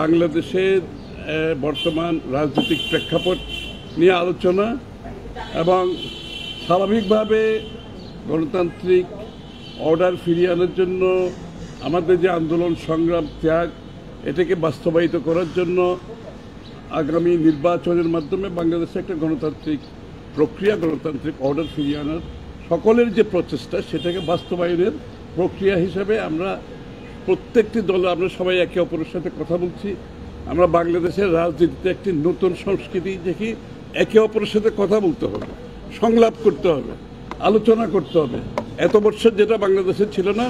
বাংলাদেশের বর্তমান রাজনৈতিক প্রেক্ষাপট নিয়ে আলোচনা এবং স্বাভাবিকভাবে গণতান্ত্রিক অর্ডার ফিরিয়ে আনার জন্য আমাদের যে আন্দোলন সংগ্রাম ত্যাগ এটাকে বাস্তবায়িত করার জন্য আগামী নির্বাচনের মাধ্যমে বাংলাদেশে একটা গণতান্ত্রিক প্রক্রিয়া গণতান্ত্রিক অর্ডার ফিরিয়ে আনার সকলের যে প্রচেষ্টা সেটাকে বাস্তবায়নের প্রক্রিয়া হিসেবে আমরা প্রত্যেকটি দলে আমরা সবাই একে অপরের সাথে কথা বলছি। আমরা বাংলাদেশের রাজনীতিতে একটি নতুন সংস্কৃতি দেখি, একে অপরের সাথে কথা বলতে হবে, সংলাপ করতে হবে, আলোচনা করতে হবে। এত বছর যেটা বাংলাদেশে ছিল না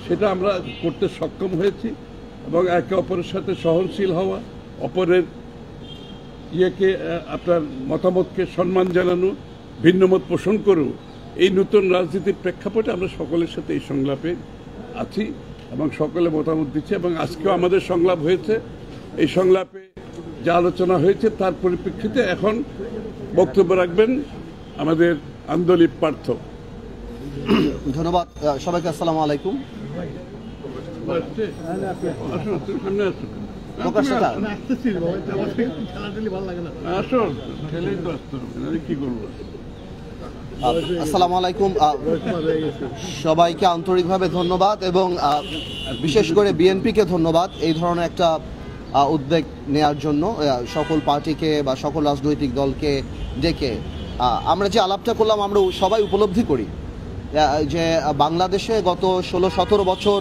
সেটা আমরা করতে সক্ষম হয়েছি এবং একে অপরের সাথে সহনশীল হওয়া, অপরের আপনার মতামতকে সম্মান জানানো, ভিন্নমত পোষণ করেও এই নতুন রাজনীতির প্রেক্ষাপটে আমরা সকলের সাথে এই সংলাপে আছি এবং সকলে মতামত দিচ্ছে এবং আজকেও আমাদের সংলাপ হয়েছে। এই সংলাপে যা আলোচনা হয়েছে তার পরিপ্রেক্ষিতে এখন বক্তব্য রাখবেন আমাদের আন্দোলিত পার্থ। ধন্যবাদ সবাইকে। আসসালামু আলাইকুম। আসসালামু আলাইকুম, সবাইকে আন্তরিকভাবে ধন্যবাদ এবং বিশেষ করে বিএনপিকে ধন্যবাদ এই ধরনের একটা উদ্যোগ নেওয়ার জন্য। সকল পার্টিকে বা সকল রাজনৈতিক দলকে ডেকে আমরা যে আলাপটা করলাম আমরা সবাই উপলব্ধি করি যে বাংলাদেশে গত 16-17 বছর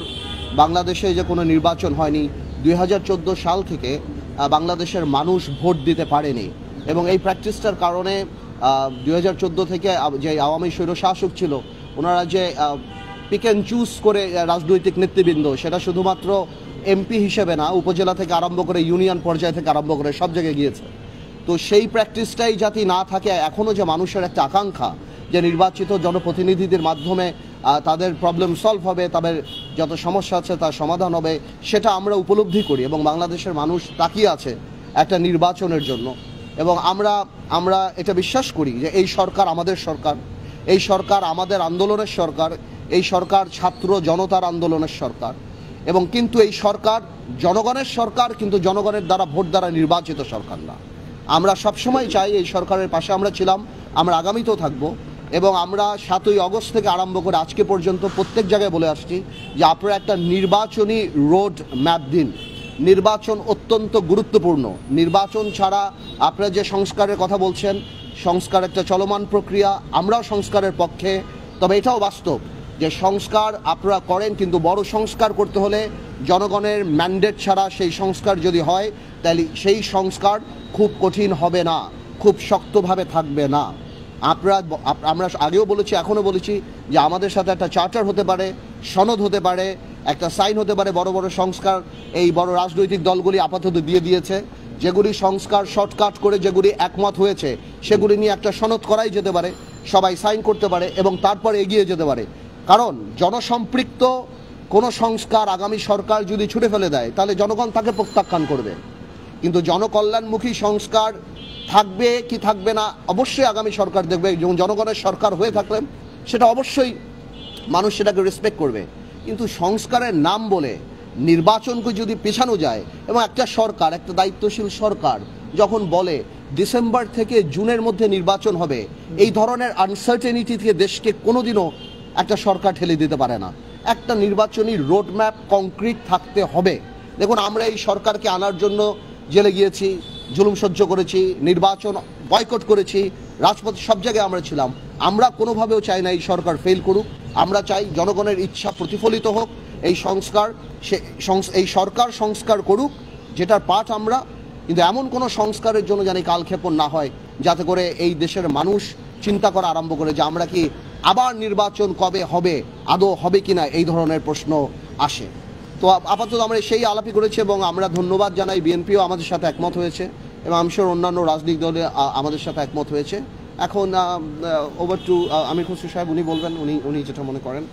বাংলাদেশে যে কোনো নির্বাচন হয়নি। 2014 সাল থেকে বাংলাদেশের মানুষ ভোট দিতে পারেনি এবং এই প্র্যাকটিসটার কারণে 2014 থেকে যে আওয়ামী স্বৈরশাসক ছিল ওনারা যে পিক অ্যান্ড চুজ করে রাজনৈতিক নেতৃবৃন্দ, সেটা শুধুমাত্র এমপি হিসেবে না, উপজেলা থেকে আরম্ভ করে ইউনিয়ন পর্যায় থেকে আরম্ভ করে সব জায়গায় গিয়েছে। তো সেই প্র্যাকটিসটাই যাতে না থাকে, এখনও যে মানুষের একটা আকাঙ্ক্ষা যে নির্বাচিত জনপ্রতিনিধিদের মাধ্যমে তাদের প্রবলেম সলভ হবে, তাদের যত সমস্যা আছে তার সমাধান হবে, সেটা আমরা উপলব্ধি করি এবং বাংলাদেশের মানুষ তাকিয়ে আছে একটা নির্বাচনের জন্য। এবং আমরা এটা বিশ্বাস করি যে এই সরকার আমাদের সরকার, এই সরকার আমাদের আন্দোলনের সরকার, এই সরকার ছাত্র জনতার আন্দোলনের সরকার এবং কিন্তু এই সরকার জনগণের সরকার, কিন্তু জনগণের দ্বারা ভোট দ্বারা নির্বাচিত সরকার না। আমরা সবসময় চাই, এই সরকারের পাশে আমরা ছিলাম, আমরা আগামীতেও থাকব এবং আমরা 7ই আগস্ট থেকে আরম্ভ করে আজকে পর্যন্ত প্রত্যেক জায়গায় বলে আসছি যে আপনারা একটা নির্বাচনী রোড ম্যাপ দিন। নির্বাচন অত্যন্ত গুরুত্বপূর্ণ। নির্বাচন ছাড়া আপনারা যে সংস্কারের কথা বলছেন, সংস্কার একটা চলমান প্রক্রিয়া, আমরাও সংস্কারের পক্ষে। তবে এটাও বাস্তব যে সংস্কার আপনারা করেন, কিন্তু বড় সংস্কার করতে হলে জনগণের ম্যান্ডেট ছাড়া সেই সংস্কার যদি হয় তাহলে সেই সংস্কার খুব কঠিন হবে না, খুব শক্তভাবে থাকবে না। আমরা আগেও বলেছি, এখনও বলেছি যে আমাদের সাথে একটা চার্টার হতে পারে, সনদ হতে পারে, একটা সাইন হতে পারে। বড় বড় সংস্কার এই বড় রাজনৈতিক দলগুলি আপাতত দিয়ে দিয়েছে। যেগুলি সংস্কার শর্টকাট করে যেগুলি একমত হয়েছে সেগুলি নিয়ে একটা সনদ করাই যেতে পারে, সবাই সাইন করতে পারে এবং তারপরে এগিয়ে যেতে পারে। কারণ জনসম্পৃক্ত কোনো সংস্কার আগামী সরকার যদি ছুঁড়ে ফেলে দেয় তাহলে জনগণ তাকে প্রত্যাখ্যান করবে। কিন্তু জনকল্যাণমুখী সংস্কার থাকবে কি থাকবে না অবশ্যই আগামী সরকার দেখবে। যেমন জনগণের সরকার হয়ে থাকলে সেটা অবশ্যই মানুষ সেটাকে রেসপেক্ট করবে। কিন্তু সংস্কারের নাম বলে নির্বাচনকে যদি পেছানো যায় এবং একটা সরকার, একটা দায়িত্বশীল সরকার যখন বলে ডিসেম্বর থেকে জুনের মধ্যে নির্বাচন হবে, এই ধরনের আনসার্টেনিটি থেকে দেশকে কোনোদিনও একটা সরকার ঠেলে দিতে পারে না। একটা নির্বাচনী রোডম্যাপ কংক্রিট থাকতে হবে। দেখুন, আমরা এই সরকারকে আনার জন্য জেলে গিয়েছি, জুলুম সহ্য করেছি, নির্বাচন বয়কট করেছি, রাজপথে সব জায়গায় আমরা ছিলাম। আমরা কোনোভাবেও চাই না এই সরকার ফেল করুক। আমরা চাই জনগণের ইচ্ছা প্রতিফলিত হোক, এই সরকার সংস্কার করুক, যেটার পাঠ আমরা। কিন্তু এমন কোনো সংস্কারের জন্য জানি কালক্ষেপণ না হয়, যাতে করে এই দেশের মানুষ চিন্তা করা আরম্ভ করে যে আমরা কি আবার নির্বাচন কবে হবে, আদৌ হবে কিনা, এই ধরনের প্রশ্ন আসে। তো আপাতত আমরা সেই আলাপই করেছি এবং আমরা ধন্যবাদ জানাই, বিএনপিও আমাদের সাথে একমত হয়েছে এবং আমি শিওর অন্যান্য রাজনৈতিক দলে আমাদের সাথে একমত হয়েছে। এখন ওভার টু আমির খসরু সাহেব, উনি বলবেন উনি যেটা মনে করেন।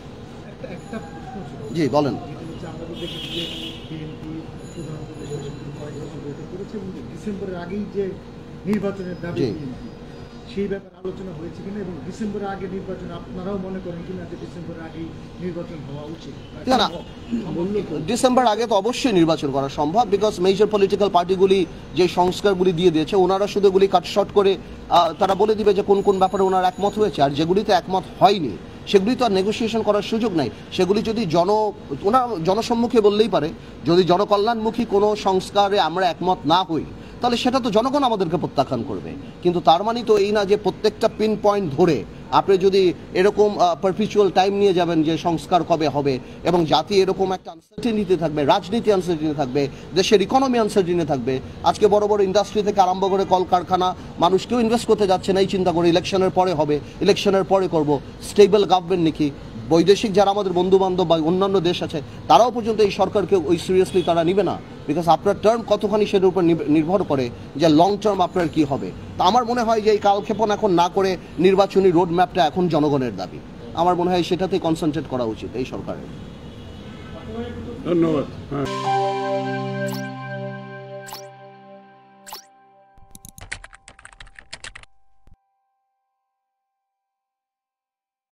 জি বলেন। ডিসেম্বরের আগেই যে নির্বাচনের দাবি সেই ব্যাপারে আলোচনা হয়েছে কিনা, এবং ডিসেম্বরের আগে নির্বাচন আপনারাও মনে করেন কিনা যে ডিসেম্বরের আগেই নির্বাচন হওয়া উচিত? না, ডিসেম্বর আগে তো অবশ্যই নির্বাচন করা সম্ভব, বিকজ মেজর পলিটিক্যাল পার্টিগুলি যে সংস্কারগুলি দিয়ে দিয়েছে ওনারা শুধু এগুলি কাটশট করে তারা বলে দিবে যে কোন কোন ব্যাপারে ওনার একমত হয়েছে, আর যেগুলিতে একমত হয়নি সেগুলি তো আর নেগোসিয়েশন করার সুযোগ নাই। সেগুলি যদি ওনারা জনসম্মুখে বললেই পারে, যদি জনকল্যাণমুখী কোনো সংস্কারে আমরা একমত না হই তাহলে সেটা তো জনগণ আমাদেরকে প্রত্যাখ্যান করবে। কিন্তু তার মানে তো এই না যে প্রত্যেকটা পিন পয়েন্ট ধরে আপনি যদি এরকম পারপিচুয়াল টাইম নিয়ে যাবেন যে সংস্কার কবে হবে, এবং জাতি এরকম একটা আনসার্টিনিটি থাকবে, রাজনীতি আনসার্টিনি থাকবে, দেশের ইকোনমি আনসার্টিনি থাকবে। আজকে বড় বড় ইন্ডাস্ট্রি থেকে আরম্ভ করে কলকারখানা মানুষ কেউ ইনভেস্ট করতে যাচ্ছে না, এই চিন্তা করে ইলেকশনের পরে হবে, ইলেকশনের পরে করব, স্টেবল গভর্নমেন্ট নাকি। বৈদেশিক যারা আমাদের বন্ধু বান্ধব বা অন্যান্য দেশ আছে তারাও পর্যন্ত এই সরকারকে ওই সিরিয়াসলি তারা নিবে না, বিকজ আপনার টার্ম কতখানি সেটার উপর নির্ভর করে যে লং টার্ম আপনার কি হবে। তো আমার মনে হয় যে এই কালক্ষেপণ এখন না করে নির্বাচনী রোড ম্যাপটা এখন জনগণের দাবি, আমার মনে হয় সেটাতেই কনসেন্ট্রেট করা উচিত এই সরকারের। ধন্যবাদ। হ্যাঁ।